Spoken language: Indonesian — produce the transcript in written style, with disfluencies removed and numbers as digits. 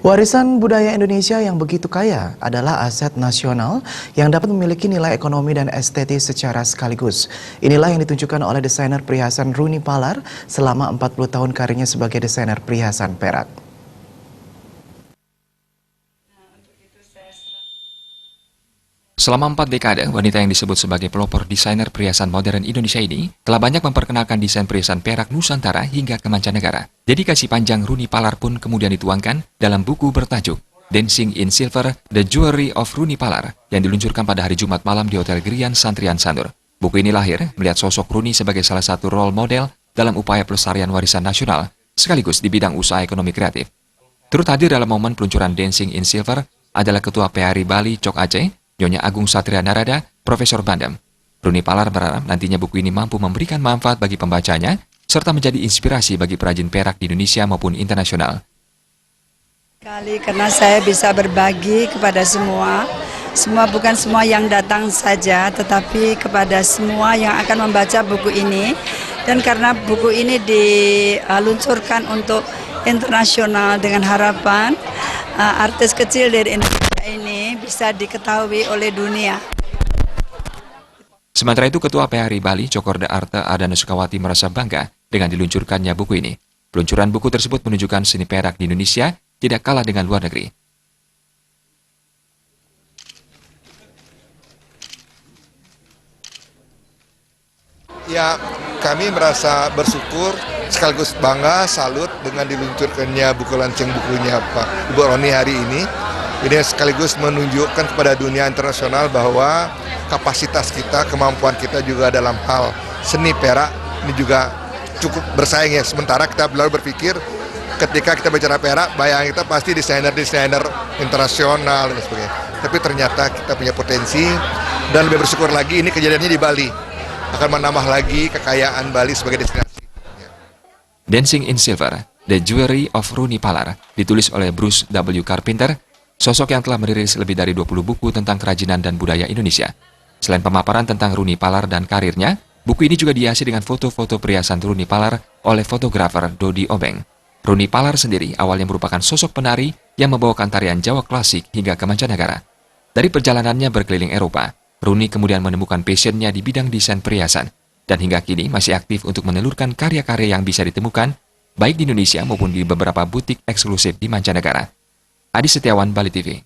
Warisan budaya Indonesia yang begitu kaya adalah aset nasional yang dapat memiliki nilai ekonomi dan estetis secara sekaligus. Inilah yang ditunjukkan oleh desainer perhiasan Rooney Palar selama 40 tahun karirnya sebagai desainer perhiasan perak. Selama 4 dekade, wanita yang disebut sebagai pelopor desainer perhiasan modern Indonesia ini telah banyak memperkenalkan desain perhiasan perak Nusantara hingga ke mancanegara. Dedikasi panjang Rooney Palar pun kemudian dituangkan dalam buku bertajuk Dancing in Silver, The Jewelry of Rooney Palar yang diluncurkan pada hari Jumat malam di Hotel Grian Santrian Sanur. Buku ini lahir melihat sosok Rooney sebagai salah satu role model dalam upaya pelestarian warisan nasional sekaligus di bidang usaha ekonomi kreatif. Turut hadir dalam momen peluncuran Dancing in Silver adalah Ketua PHRI Bali Cok Aceh, Nyonya Agung Satria Narada, Profesor Bandem. Rooney Palar berharap nantinya buku ini mampu memberikan manfaat bagi pembacanya, serta menjadi inspirasi bagi perajin perak di Indonesia maupun internasional. Karena saya bisa berbagi kepada semua bukan semua yang datang saja, tetapi kepada semua yang akan membaca buku ini. Dan karena buku ini diluncurkan untuk internasional dengan harapan artis kecil dari Indonesia ini bisa diketahui oleh dunia. Sementara itu, Ketua PHRI Bali, Cokorda Arta Adana Sukawati merasa bangga dengan diluncurkannya buku ini. Peluncuran buku tersebut menunjukkan seni perak di Indonesia tidak kalah dengan luar negeri. Ya, kami merasa bersyukur sekaligus bangga, salut dengan diluncurkannya buku launching bukunya Pak Ibu Rooney hari ini. Ini sekaligus menunjukkan kepada dunia internasional bahwa kapasitas kita, kemampuan kita juga dalam hal seni perak ini juga cukup bersaing ya. Sementara kita selalu berpikir ketika kita bicara perak, bayangan kita pasti desainer-desainer internasional dan sebagainya. Tapi ternyata kita punya potensi dan lebih bersyukur lagi ini kejadiannya di Bali. Akan menambah lagi kekayaan Bali sebagai destinasi. Dancing in Silver, The Jewelry of Rooney Palar, ditulis oleh Bruce W. Carpenter, sosok yang telah merilis lebih dari 20 buku tentang kerajinan dan budaya Indonesia. Selain pemaparan tentang Rooney Palar dan karirnya, buku ini juga dihiasi dengan foto-foto perhiasan Rooney Palar oleh fotografer Dodi Obeng. Rooney Palar sendiri awalnya merupakan sosok penari yang membawakan tarian Jawa klasik hingga ke mancanegara. Dari perjalanannya berkeliling Eropa, Rooney kemudian menemukan passionnya di bidang desain perhiasan, dan hingga kini masih aktif untuk menelurkan karya-karya yang bisa ditemukan, baik di Indonesia maupun di beberapa butik eksklusif di mancanegara. Adi Setiawan, Bali TV.